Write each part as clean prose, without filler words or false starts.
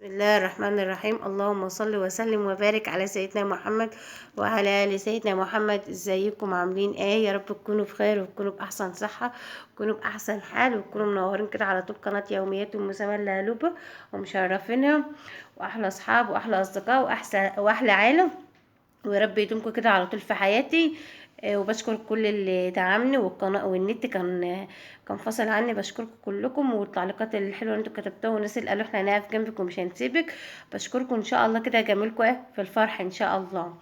الله الرحمن الرحيم. اللهم صل وسلم وبارك على سيدنا محمد وعلى آل سيدنا محمد. ازيكم عاملين ايه؟ يا رب تكونوا بخير وتكونوا بأحسن صحة وتكونوا بأحسن حال وتكونوا منورين كده على طول قناة يوميات أم سما لهلوبة ومشرفينها، وأحلى أصحاب وأحلى أصدقاء وأحلى عيلة، ويا رب يدومكم كده على طول في حياتي. وبشكر كل اللي دعمني، والقناه والنت كان فاصل عني. بشكركم كلكم، والتعليقات الحلوه اللي انتوا كتبتوها، والناس اللي قالوا احنا هنقف جنبك ومش هنسيبك. بشكركم ان شاء الله كده، جميلكم في الفرح ان شاء الله.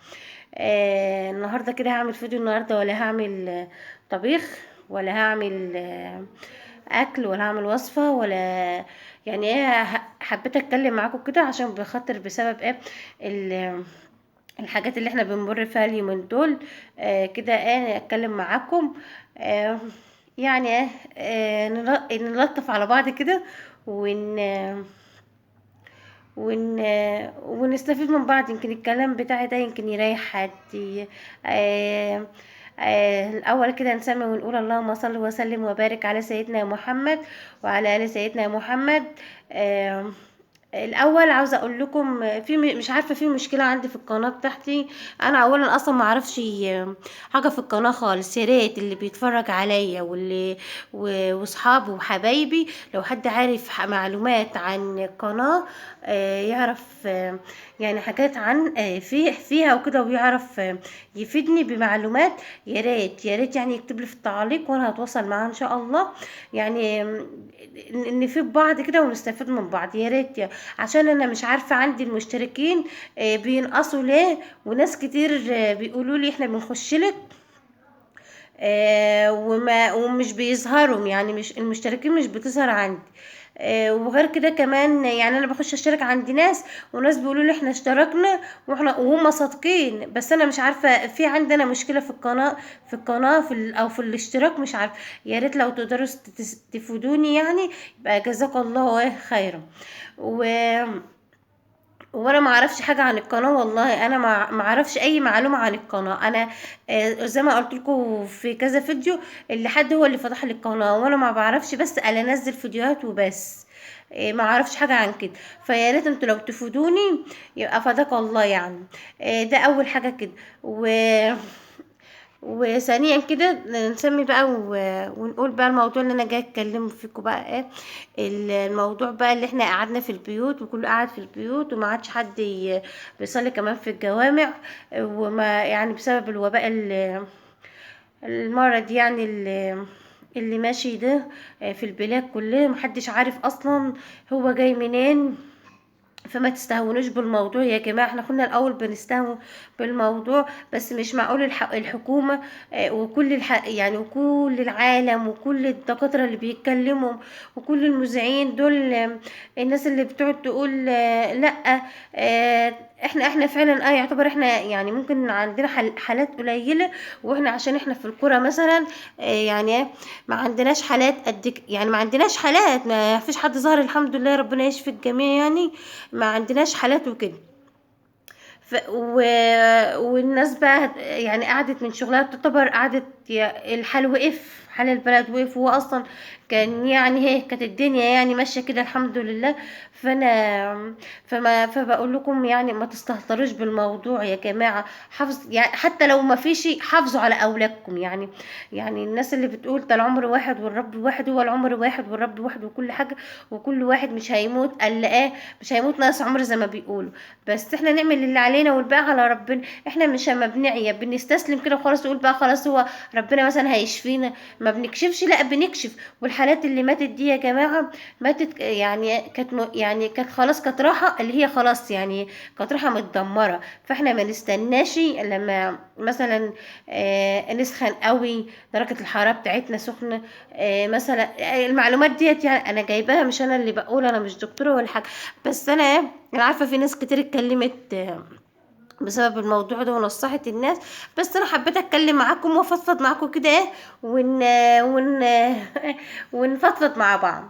النهارده كده هعمل فيديو النهارده، ولا هعمل طبيخ، ولا هعمل اكل، ولا هعمل وصفه، ولا يعني ايه. حبيت اتكلم معاكم كده عشان بخاطر بسبب ايه الحاجات اللي احنا بنمر فيها اليومين دول. كده ايه اتكلم معاكم. آه يعني ايه نلطف على بعض كده، ون ون ونستفيد من بعض. يمكن الكلام بتاعي ده يمكن يريح حد. آه الأول كده نسمي ونقول اللهم صل وسلم وبارك على سيدنا محمد وعلى آل سيدنا محمد. آه الاول عاوزه اقول لكم مش عارفه، في مشكله عندي في القناه بتاعتي. انا اولا اصلا ما اعرفش حاجه في القناه خالص. يا ريت اللي بيتفرج عليا واصحابي وحبايبي، لو حد عارف معلومات عن القناه، يعرف يعني حاجات عن فيها وكده، ويعرف يفيدني بمعلومات. يا ريت يا ريت يعني يكتب لي في التعليق، وانا هتواصل معاه ان شاء الله. يعني نفيد بعض كده ونستفيد من بعض. يا ريت عشان انا مش عارفه عندي المشتركين بينقصوا ليه، وناس كتير بيقولوا لي احنا بنخش لك ومش بيظهروا، يعني مش المشتركين مش بتظهر عندي. وغير كده كمان، يعني انا بخش اشترك عند ناس، وناس بيقولوا لي احنا اشتركنا وهم صادقين، بس انا مش عارفه في عندنا مشكله في القناه، او في الاشتراك، مش عارفه. يا ريت لو تقدروا تفيدوني، يعني يبقى جزاك الله خيرا. و وانا ما اعرفش حاجه عن القناه، والله انا ما اعرفش اي معلومه عن القناه. انا زي ما قلت لكم في كذا فيديو، اللي حد هو اللي فتح لي القناه، وانا ما بعرفش، بس انا انزل فيديوهات وبس. ما اعرفش حاجه عن كده. فيا ريت انتوا لو تفيدوني يبقى فداك الله يعني. ده اول حاجه كده. وثانيا كده نسمي بقى ونقول بقى الموضوع اللي انا جاي اتكلم فيكم بقى ايه. الموضوع بقى اللي احنا قعدنا في البيوت، وكله قاعد في البيوت، وما عادش حد بيصلي كمان في الجوامع، وما يعني بسبب الوباء المرض، يعني اللي ماشي ده في البلاد كلها، محدش عارف اصلا هو جاي منين. فما تستهونوش بالموضوع يا جماعة. احنا كنا الاول بنستهون بالموضوع، بس مش معقول الحكومة يعني وكل العالم وكل الدكاترة اللي بيتكلموا وكل المذيعين دول، الناس اللي بتقعد تقول لا. احنا فعلا يعتبر احنا يعني ممكن عندنا حالات قليلة، واحنا عشان احنا في القرى مثلا، يعني ما عندناش حالات يعني ما عندناش حالات، ما فيش حد ظهر الحمد لله، ربنا يشفي الجميع يعني. ما عندناش حالات وكده. والناس بقى يعني قعدت من شغلها، تعتبر قعدت الحال وقف، حال البلد وقف. هو اصلا كان يعني هي كانت الدنيا يعني ماشيه كده الحمد لله. فبقول لكم يعني ما تستهتروش بالموضوع يا جماعه. حافظ يعني، حتى لو ما فيش، حافظوا على اولادكم يعني الناس اللي بتقول ده العمر واحد والرب واحد، هو العمر واحد والرب واحد وكل حاجه، وكل واحد مش هيموت الا مش هيموت ناقص عمر زي ما بيقولوا. بس احنا نعمل اللي علينا والباقي على ربنا. احنا مش ما بنعيا بنستسلم كده وخلاص، نقول بقى خلاص هو ربنا مثلا هيشفينا. ما بنكشفش، لا بنكشف. والحالات اللي ماتت دي يا جماعه، ماتت يعني يعني كانت خلاص، كانت راحه، اللي هي خلاص يعني كانت راحه متدمره. فاحنا ما نستناش لما مثلا نسخن قوي، درجه الحراره بتاعتنا سخنه. مثلا المعلومات ديت يعني انا جايباها، مش انا اللي بقول، انا مش دكتوره ولا حاجه، بس انا عارفه في ناس كتير اتكلمت بسبب الموضوع ده ونصحت الناس. بس انا حبيت اتكلم معاكم وافضفض معاكم كده ون ون ونفضفض مع بعض.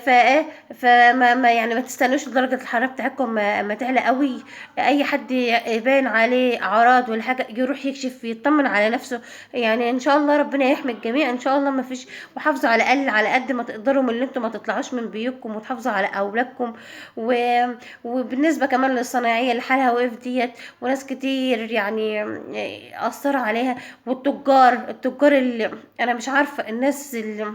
فايه فما ما يعني ما تستنوش درجة الحرارة بتاعتكم ما تعلى قوي. اي حد يبان عليه اعراض ولا حاجة يروح يكشف يطمن على نفسه. يعني ان شاء الله ربنا يحمي الجميع ان شاء الله. ما فيش. وحافظوا على الاقل على قد ما تقدروا من اللي انتم ما تطلعوش من بيوتكم، وتحافظوا على اولادكم. و... وبالنسبة كمان للصناعية اللي حالها وقف ديت، وناس كتير يعني اثر عليها. التجار اللي انا مش عارفة الناس اللي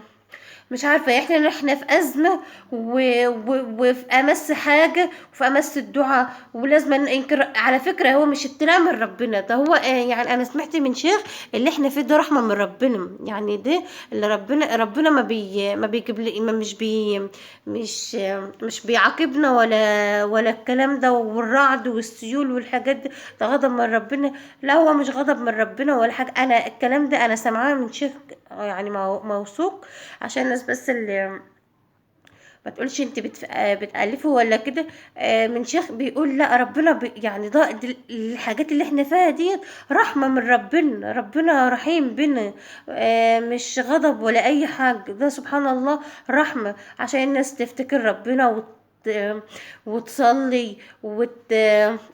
مش عارفة. احنا في أزمة وفي أمس حاجة وفي أمس الدعاء، ولازم ننكر. على فكرة هو مش ابتلاء من ربنا ده، هو يعني أنا سمعت من شيخ اللي احنا فيه ده رحمة من ربنا. يعني ده اللي ربنا ما بيجيب لي ما مش بي مش مش بيعاقبنا ولا الكلام ده، والرعد والسيول والحاجات دي. ده غضب من ربنا. لا هو مش غضب من ربنا ولا حاجة. أنا الكلام ده أنا سامعاه من شيخ يعني موثوق. عشان الناس بس اللي ما تقولش انت بتألفه ولا كده. من شيخ بيقول لا ربنا يعني دي الحاجات اللي احنا فيها ديت رحمة من ربنا. ربنا رحيم بنا. مش غضب ولا اي حاجة. ده سبحان الله رحمة عشان الناس تفتكر ربنا وتصلي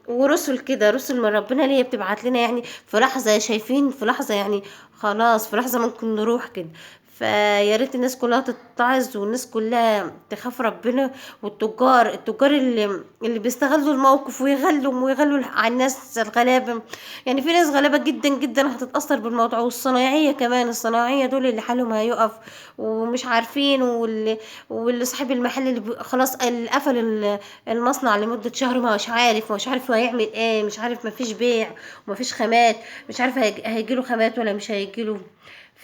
ورسل كده. رسل من ربنا اللي هي بتبعت لنا يعني في لحظة شايفين في لحظة يعني خلاص في لحظة ممكن نروح كده. فيا ريت الناس كلها تتعظ والناس كلها تخاف ربنا. التجار اللي بيستغلوا الموقف ويغلوا على الناس الغلابة. يعني في ناس غلابة جدا جدا هتتأثر بالموضوع. والصنايعية كمان الصنايعية دول اللي حالهم هيقف ومش عارفين. واللي صاحب المحل اللي خلاص اللي قفل المصنع لمدة شهر ما هوش عارف هو هيعمل ايه. مش عارف ما فيش بيع وما فيش خامات. مش عارف هيجيله خامات ولا مش هيجيله.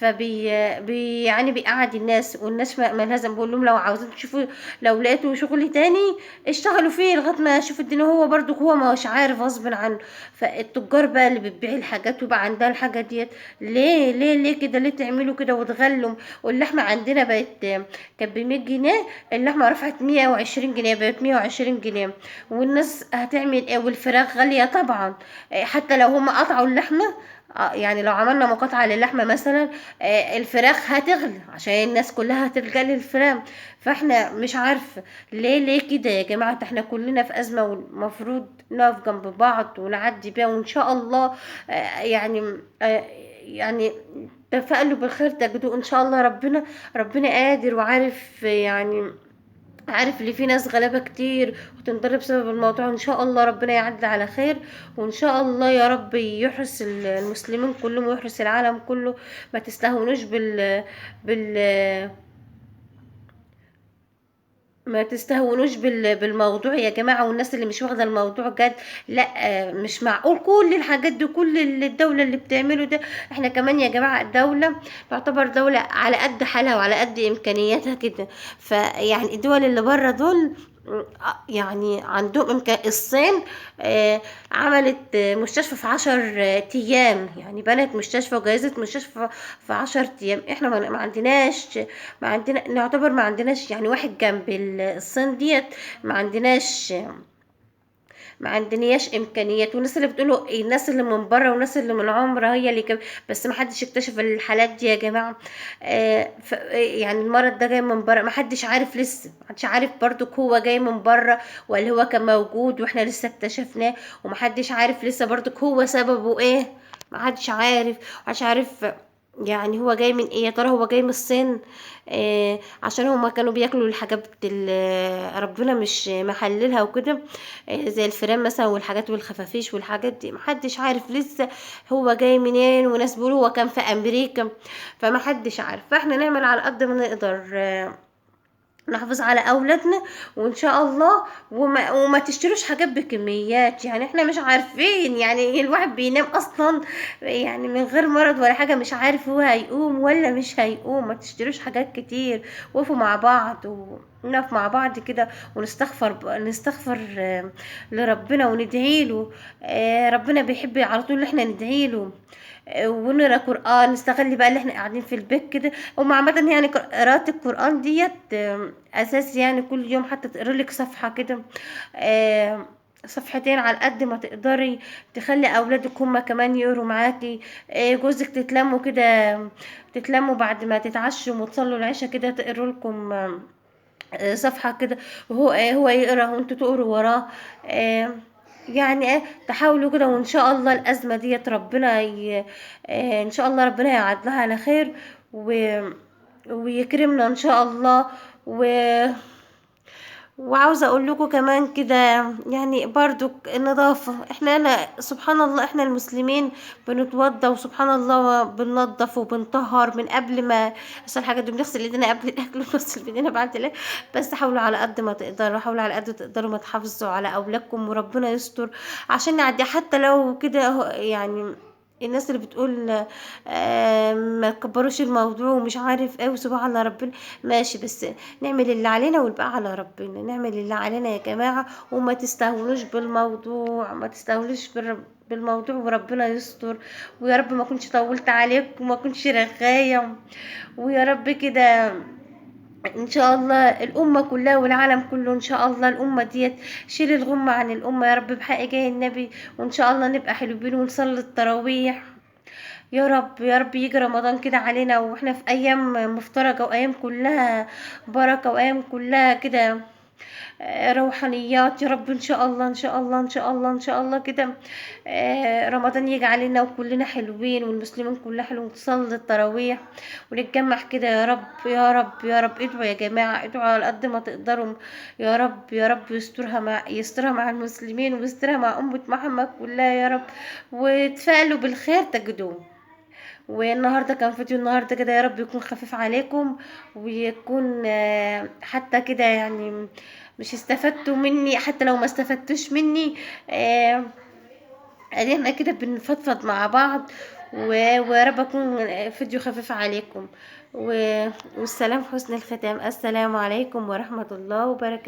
يعني بيقعد الناس. والناس ما لازم بقول لهم لو عاوزين تشوفوا لو لقيتوا شغل تاني اشتغلوا فيه لغايه ما يشوفوا الدنيا. هو برضو هو ما هوش عارف غصب عنه. فالتجار بقى اللي بتبيع الحاجات ويبقى عندها الحاجه ديت ليه كده؟ ليه تعملوا كده وتغلوا؟ واللحمه عندنا بقت كانت ب100 جنيه. اللحمه رفعت 120 جنيه بقت 120 جنيه. والناس هتعمل ايه؟ والفراخ غاليه طبعا. حتى لو هم قطعوا اللحمه يعني لو عملنا مقاطعة للحمة مثلا الفراخ هتغلى عشان الناس كلها هتلجأ للفراخ. فاحنا مش عارفة ليه كده يا جماعة. احنا كلنا في أزمة والمفروض نقف جنب بعض ونعدي بيها وإن شاء الله. يعني تفائلوا بالخير تجدوه إن شاء الله. ربنا قادر وعارف يعني. عارف اللي في ناس غلابة كتير وتنضرب بسبب الموضوع. ان شاء الله ربنا يعدي على خير. وان شاء الله يا رب يحرس المسلمين كلهم ويحرس العالم كله. ما تستهونوش بال ما تستهونوش بالموضوع يا جماعة. والناس اللي مش واخدة الموضوع جد لا. مش معقول كل الحاجات دي كل الدولة اللي بتعمله ده. احنا كمان يا جماعة الدولة تعتبر دولة على قد حالها وعلى قد امكانياتها كده. فيعني الدول اللي بره دول يعني عندهم امكان. الصين عملت مستشفى في 10 ايام. يعني بنت مستشفى وجهزت مستشفى في 10 ايام. احنا ما عندناش. نعتبر ما عندناش يعني واحد جنب الصين ديت. ما عندناش ما عندناش امكانيات. والناس اللي بتقولوا الناس اللي من بره والناس اللي من عمره هي اللي بس ما حدش اكتشف الحالات دي يا جماعه. يعني المرض ده جاي من بره. ما حدش عارف لسه. ما حدش عارف برضو هو جاي من بره ولا هو كان موجود واحنا لسه اكتشفناه. وما حدش عارف لسه برضو هو سببه ايه. ما حدش عارف. محدش عارف يعني هو جاي من ايه. يا ترى هو جاي من الصين عشان هما كانوا بياكلوا الحاجات اللي ربنا مش محللها وكده. زي الفيران مثلا والحاجات والخفافيش والحاجات دي. محدش عارف لسه هو جاي منين. وناس بيقولوا هو كان في امريكا. فمحدش عارف. فاحنا نعمل على قد ما نقدر نحافظ على اولادنا وان شاء الله. وما تشتروش حاجات بكميات. يعني احنا مش عارفين. يعني الواحد بينام اصلا يعني من غير مرض ولا حاجة مش عارف هو هيقوم ولا مش هيقوم. ما تشتروش حاجات كتير. وقفوا مع بعض ونقف مع بعض كده نستغفر لربنا وندعي له. ربنا بيحب على طول احنا ندعي له. ونقرا قران. نستغل بقى اللي احنا قاعدين في البيت كده. هم عامه يعني قراءه القران ديت اساس. يعني كل يوم حتى تقرا لك صفحه كده صفحتين على قد ما تقدري. تخلي اولادك هما كمان يقروا معاكي. جوزك تتلموا كده. تتلموا بعد ما تتعشوا وتصلوا العشاء كده تقروا لكم صفحة كده، وهو هو يقرا وانتوا تقروا وراه. آه، يعني تحاولوا كده، وان شاء الله الأزمة ديت ربنا ان شاء الله ربنا يعدلها على خير، و... ويكرمنا ان شاء الله. و... وعاوزة اقول لكم كمان كده، يعني برضو النظافة، احنا أنا سبحان الله احنا المسلمين بنتوضى، وسبحان الله بننضف وبنطهر من قبل ما يحصل حاجة، بنغسل ايدينا قبل الاكل ونغسل ايدينا بعد الاكل. بس حاولوا على قد ما تقدروا، حاولوا على قد ما تقدروا ما تحافظوا على اولادكم، وربنا يستر عشان نعدي. حتى لو كده يعني الناس اللي بتقول ما تكبروش الموضوع ومش عارف ايه وسيبوها على ربنا، ماشي، بس نعمل اللي علينا والباقي على ربنا. نعمل اللي علينا يا جماعة، وما تستهونوش بالموضوع، ما تستهونوش بالموضوع، وربنا يستر. ويا رب ما كنتش طولت عليكم وما كنتش رغاية، ويا رب كده ان شاء الله الامه كلها والعالم كله ان شاء الله الامه ديت، شيل الغمه عن الامه يا رب بحق جاي النبي، وان شاء الله نبقى حلوين ونصلي التراويح. يا رب يا رب يجي رمضان كده علينا واحنا في ايام مفترجة، وايام كلها بركة، وايام كلها كده روحانيات. يا رب ان شاء الله ان شاء الله ان شاء الله ان شاء الله كده رمضان يجي علينا وكلنا حلوين، والمسلمين كلها حلوين، نصلي التراويح ونتجمع كده. يا رب يا رب يا رب، ادعوا يا جماعة، ادعوا على قد ما تقدروا. يا رب يا رب يسترها مع المسلمين، ويسترها مع أمة محمد كلها يا رب، وتفائلوا بالخير تجدوه. والنهارده كان فيديو النهارده كده، يا رب يكون خفيف عليكم، ويكون حتى كده يعني مش استفدتوا مني، حتى لو ما استفدتوش مني آه، احنا كده بنفضفض مع بعض. ويا رب اكون فيديو خفيف عليكم. والسلام حسن الختام، السلام عليكم ورحمة الله وبركاته.